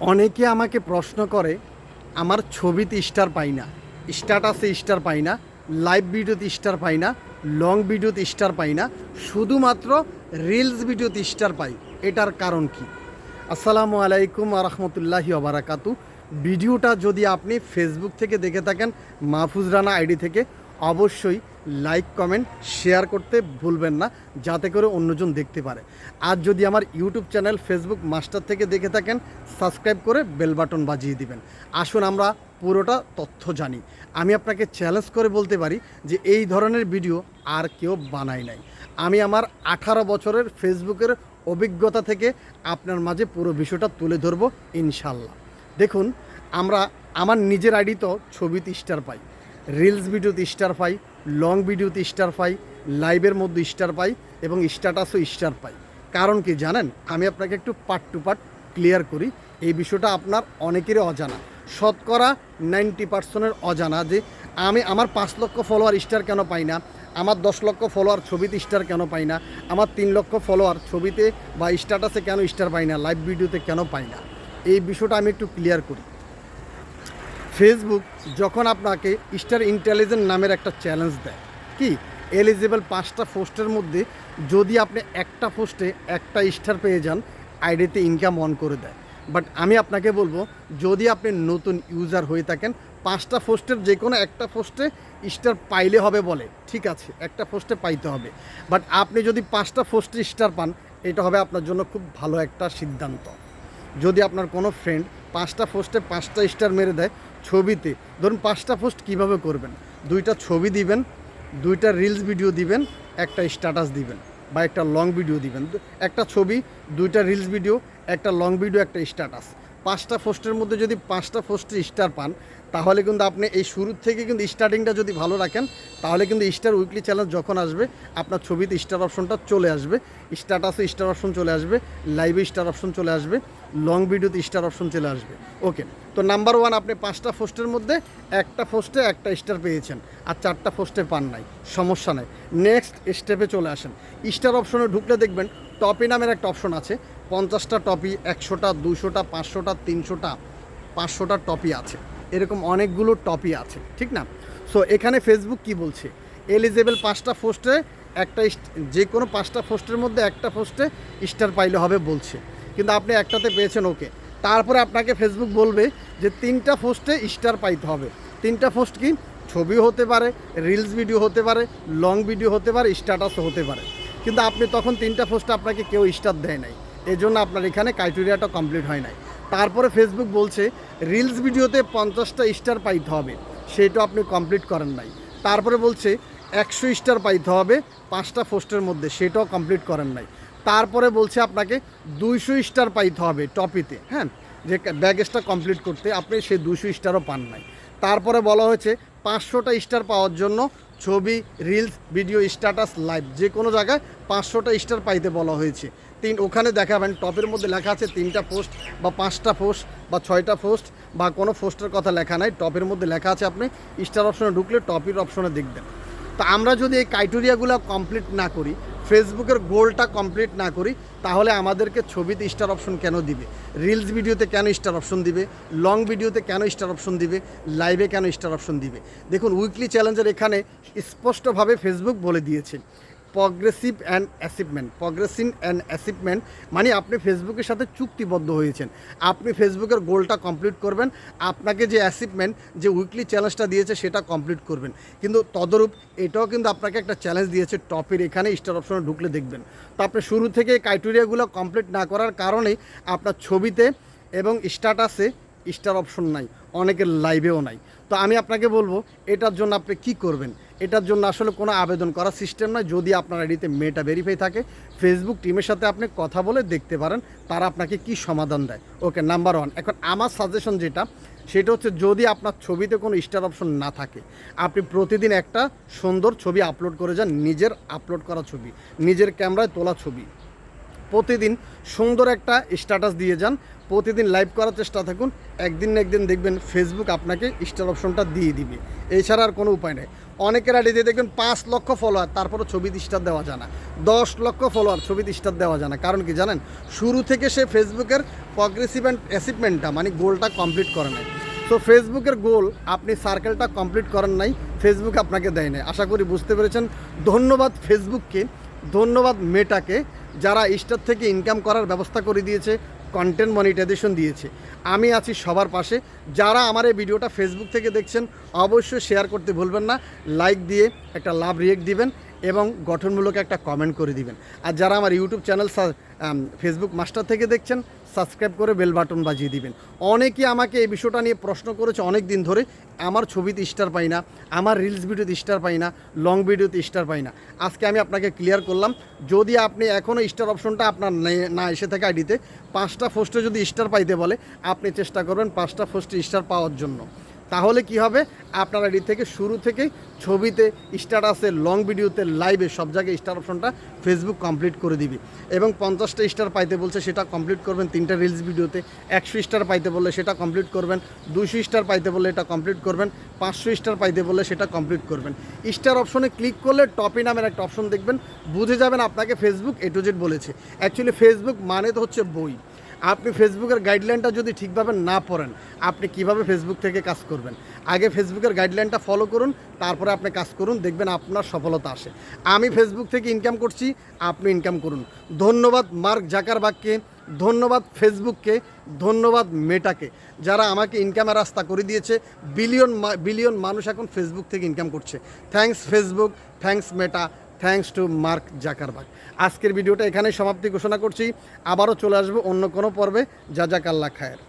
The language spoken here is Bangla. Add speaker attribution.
Speaker 1: অনেকে আমাকে প্রশ্ন করে আমার ছবিতে স্টার পাই না, স্ট্যাটাসে স্টার পাই না, লাইভ ভিডিওতে স্টার পাই না, লং ভিডিওতে স্টার পাই না, শুধুমাত্র রিলস ভিডিওতে স্টার পাই। এটার কারণ কি? আসসালামু আলাইকুম আরহামতুল্লাহি ওবারাকাতু। ভিডিওটা যদি আপনি ফেসবুক থেকে দেখে থাকেন, মাহফুজ রানা আইডি থেকে, অবশ্যই লাইক কমেন্ট শেয়ার করতে ভুলবেন না, যাতে করে অন্যজন দেখতে পারে। আর যদি আমার ইউটিউব চ্যানেল ফেসবুক মাস্টার থেকে দেখে থাকেন, সাবস্ক্রাইব করে বেল বাটন বাজিয়ে দিবেন। আসুন আমরা পুরোটা তথ্য জানি। আমি আপনাকে চ্যালেঞ্জ করে বলতে পারি যে এই ধরনের ভিডিও আর কেউ বানায় নাই। আমি আমার 18 বছরের ফেসবুকের অভিজ্ঞতা থেকে আপনার মাঝে পুরো বিষয়টা তুলে ধরবো ইনশাল্লাহ। দেখুন, আমার নিজের আইডি তো ছবিতে স্টার পাই, রিলস ভিডিওতে স্টার পাই, লং ভিডিওতে স্টার পাই, লাইভের মধ্যে স্টার পাই এবং স্ট্যাটাসও স্টার পাই। কারণ কি জানেন? আমি আপনাকে একটু পার্ট টু পার্ট ক্লিয়ার করি। এই বিষয়টা আপনার অনেকেরই অজানা, শতকরা 90% অজানা যে আমার 5 লক্ষ ফলোয়ার স্টার কেন পাই না, আমার 10 লক্ষ ফলোয়ার ছবিতে স্টার কেন পাই না, আমার 3 লক্ষ ফলোয়ার ছবিতে বা স্ট্যাটাসে কেন স্টার পাই না, লাইভ ভিডিওতে কেন পাই না। এই বিষয়টা আমি একটু ক্লিয়ার করি। ফেসবুক যখন আপনাকে স্টার ইন্টেলিজেন্ট নামের একটা চ্যালেঞ্জ দেয়, কি এলিজিবল 5টা পোস্টের মধ্যে যদি আপনি একটা পোস্টে একটা স্টার পেয়ে যান, আইডিতে ইনকাম অন করে দেয়। বাট আমি আপনাকে বলবো, যদি আপনি নতুন ইউজার হয়ে থাকেন, 5টা পোস্টের যে কোনো একটা পোস্টে স্টার পাইলে হবে বলে, ঠিক আছে, একটা পোস্টে পাইতে হবে। বাট আপনি যদি 5টা পোস্টে স্টার পান, এটা হবে আপনার জন্য খুব ভালো একটা সিদ্ধান্ত। যদি আপনার কোনো ফ্রেন্ড 5টা পোস্টে 5টা স্টার মেরে দেয় ছবিতে, ধরুন 5টা পোস্ট কীভাবে করবেন? 2টা ছবি দিবেন, 2টা রিলস ভিডিও দিবেন, একটা স্ট্যাটাস দিবেন বা একটা লং ভিডিও দিবেন। একটা ছবি, 2টা রিলস ভিডিও, একটা লং ভিডিও, একটা স্ট্যাটাস। 5টা পোস্টের মধ্যে যদি 5টা পোস্টে স্টার পান, তাহলে কিন্তু আপনি এই শুরুর থেকে কিন্তু স্টার্টিংটা যদি ভালো রাখেন, তাহলে কিন্তু স্টার উইকলি চ্যালেঞ্জ যখন আসবে, আপনার ছবিতে স্টার অপশনটা চলে আসবে, স্ট্যাটাসে স্টার অপশন চলে আসবে, লাইভে স্টার অপশন চলে আসবে, লং ভিডিওতে স্টার অপশন চলে আসবে। ওকে, তো নাম্বার 1, আপনি 5টা পোস্টের মধ্যে একটা পোস্টে একটা স্টার পেয়েছেন আর 4টা পোস্টে পান নাই, সমস্যা নাই। নেক্সট স্টেপে চলে আসেন। স্টার অপশনে ঢুকলে দেখবেন টপি নামের একটা অপশন আছে। 50টা টপি, 100টা, 200টা, 500টা, 300টা, 500টা টপি আছে। এরকম অনেকগুলো টপি আছে, ঠিক না? সো এখানে ফেসবুক কি বলছে? এলিজেবল 5টা পোস্টে একটা, যে কোনো 5টা পোস্টের মধ্যে একটা পোস্টে স্টার পাইলে হবে বলছে, কিন্তু আপনি একটাতে পেয়েছেন, ওকে। তারপরে আপনাকে ফেসবুক বলবে যে 3টা পোস্টে স্টার পাইতে হবে। 3টা পোস্ট কি? ছবি হতে পারে, রিলস ভিডিও হতে পারে, লং ভিডিও হতে পারে, স্ট্যাটাসও হতে পারে। কিন্তু আপনি তখন 3টা পোস্টে আপনাকে কেউ স্টার দেয় নাই, এজন্য আপনার এখানে ক্রাইটেরিয়াটা কমপ্লিট হয় নাই। তারপরে ফেসবুক বলছে রিলস ভিডিওতে 50টা স্টার পাইতে হবে, সেটা আপনি কমপ্লিট করেন নাই। তারপরে বলছে 100 স্টার পাইতে হবে 5টা পোস্টের মধ্যে, সেটাও কমপ্লিট করেন নাই। তারপরে বলছে আপনাকে 200 স্টার পাইতে হবে টপিতে, হ্যাঁ, যে ব্যাগেজটা কমপ্লিট করতে, আপনি সেই 200 স্টারও পান নাই। তারপরে বলা হয়েছে 500টা স্টার পাওয়ার জন্য ছবি, রিলস, ভিডিও, স্ট্যাটাস, লাইভ, যে কোনো জায়গায় 500টা স্টার পাইতে বলা হয়েছে। ওখানে দেখাবেন টপের মধ্যে লেখা আছে 3টা পোস্ট বা 5টা পোস্ট বা 6টা পোস্ট বা কোনো পোস্টের কথা লেখা নাই, টপের মধ্যে লেখা আছে। আপনি স্টার অপশনে ঢুকলে টপের অপশনে দেখবেন। তো আমরা যদি এই ক্রাইটেরিয়াগুলো কমপ্লিট না করি, ফেসবুকের গোলটা কমপ্লিট না করি, তাহলে আমাদেরকে ছবিতে স্টার অপশন কেন দিবে, রিলস ভিডিওতে কেন স্টার অপশন দিবে, লং ভিডিওতে কেন স্টার অপশন দিবে, লাইভে কেন স্টার অপশন দিবে? দেখুন, উইকলি চ্যালেঞ্জের এখানে স্পষ্টভাবে ফেসবুক বলে দিয়েছে প্রগ্রেসিভ অ্যান্ড অ্যাচিভমেন্ট, মানে আপনি ফেসবুকের সাথে চুক্তিবদ্ধ হয়েছেন, আপনি ফেসবুকের গোলটা কমপ্লিট করবেন, আপনাকে যে অ্যাচিভমেন্ট, যে উইকলি চ্যালেঞ্জটা দিয়েছে সেটা কমপ্লিট করবেন। কিন্তু তদরূপ এটাও কিন্তু আপনাকে একটা চ্যালেঞ্জ দিয়েছে টপের এখানে স্টার অপশনে ঢুকলে দেখবেন। তো আপনি শুরু থেকে ক্রাইটেরিয়াগুলো কমপ্লিট না করার কারণেই আপনার ছবিতে এবং স্ট্যাটাসে স্টার অপশন নাই, অনেকের লাইভেও নাই। তো আমি আপনাকে বলবো, এটার জন্য আপনি কি করবেন? এটার জন্য আসলে কোনো আবেদন করার সিস্টেম নয়। যদি আপনার আইডিতে মেটা ভেরিফাই থাকে, ফেসবুক টিমের সাথে আপনি কথা বলে দেখতে পারেন তারা আপনাকে কি সমাধান দেয়। ওকে, নাম্বার 1। এখন আমার সাজেশন যেটা, সেটা হচ্ছে, যদি আপনার ছবিতে কোনো স্টার অপশন না থাকে, আপনি প্রতিদিন একটা সুন্দর ছবি আপলোড করে যান, নিজের আপলোড করা ছবি, নিজের ক্যামেরায় তোলা ছবি। প্রতিদিন সুন্দর একটা স্ট্যাটাস দিয়ে যান, প্রতিদিন লাইভ করার চেষ্টা থাকুন, একদিন না একদিন দেখবেন ফেসবুক আপনাকে স্টার অপশনটা দিয়ে দিবে। এছাড়া আর কোনো উপায় নেই। অনেকের আইডিতে দেখবেন 5 লক্ষ ফলোয়ার, তারপরে ছবিতে স্টার দেওয়া যায় না। 10 লক্ষ ফলোয়ার, ছবিতে স্টার দেওয়া যায় না। কারণ কি জানেন? শুরু থেকে সে ফেসবুকের প্রগ্রেসিভ অ্যাচিভমেন্টটা মানে গোলটা কমপ্লিট করে নাই। তো ফেসবুকের গোল আপনি সার্কেলটা কমপ্লিট করেন নাই, ফেসবুক আপনাকে দেয় নাই। আশা করি বুঝতে পেরেছেন। ধন্যবাদ ফেসবুককে, ধন্যবাদ মেটাকে, যারা স্টার থেকে ইনকাম করার ব্যবস্থা করে দিয়েছে, কন্টেন্ট মনিটাইজেশন দিয়েছে। আমি আছি সবার পাশে। যারা আমার এই ভিডিওটা ফেসবুক থেকে দেখছেন অবশ্যই শেয়ার করতে ভুলবেন না, লাইক দিয়ে একটা লাভ রিয়েক্ট দিবেন এবং গঠনমূলক একটা কমেন্ট করে দিবেন। আর যারা আমার ইউটিউব চ্যানেল ফেসবুক মাস্টার থেকে দেখছেন সাবস্ক্রাইব করে বেল বাটন বাজিয়ে দিবেন। অনেকে আমাকে এই বিষয়টা নিয়ে প্রশ্ন করেছে অনেক দিন ধরে, আমার ছবিতে স্টার পাই না, আমার রিলস ভিডিওতে স্টার পাই না, লং ভিডিওতে স্টার পাই না। আজকে আমি আপনাকে ক্লিয়ার করলাম, যদি আপনি এখনও স্টার অপশনটা আপনার না এসে থাকে আইডিতে, 5টা পোস্টে যদি স্টার পাইতে বলে আপনি চেষ্টা করবেন 5টা পোস্টে স্টার পাওয়ার জন্য। তাহলে কি হবে? আপনার আইডি থেকে শুরু থেকেই ছবিতে, স্ট্যাটাসে, লং ভিডিওতে, লাইভে সব জায়গায় স্টার অপশনটা ফেসবুক কমপ্লিট করে দিবে। এবং 50টা স্টার পাইতে বলছে সেটা কমপ্লিট করবেন 3টা রিলস ভিডিওতে। 100 স্টার পাইতে বললে সেটা কমপ্লিট করবেন। 200 স্টার পাইতে বললে এটা কমপ্লিট করবেন। 500 স্টার পাইতে বললে সেটা কমপ্লিট করবেন। স্টার অপশনে ক্লিক করলে টপি নামের একটা অপশন দেখবেন, বুঝে যাবেন আপনাকে ফেসবুক A to Z বলেছে। অ্যাকচুয়ালি ফেসবুক মানে তো হচ্ছে বই। আপনি ফেসবুকের গাইডলাইনটা যদি ঠিকভাবে না পড়েন, আপনি কিভাবে ফেসবুক থেকে কাজ করবেন? আগে ফেসবুকের গাইডলাইনটা ফলো করুন, তারপরে আপনি কাজ করুন, দেখবেন আপনার সফলতা আসে। আমি ফেসবুক থেকে ইনকাম করছি, আপনি ইনকাম করুন। ধন্যবাদ মার্ক জাকারবার্গকে, ধন্যবাদ ফেসবুককে, ধন্যবাদ মেটাকে, যারা আমাকে ইনকামের রাস্তা করে দিয়েছে। বিলিয়ন মানুষ এখন ফেসবুক থেকে ইনকাম করছে। Thanks Facebook, thanks meta, thanks to mark Zuckerberg. আজকের ভিডিওটা এখানেই সমাপ্তি ঘোষণা করছি। আবারও চলে আসবো অন্য কোনো পর্বে। জাজাকাল্লাহ খায়ের।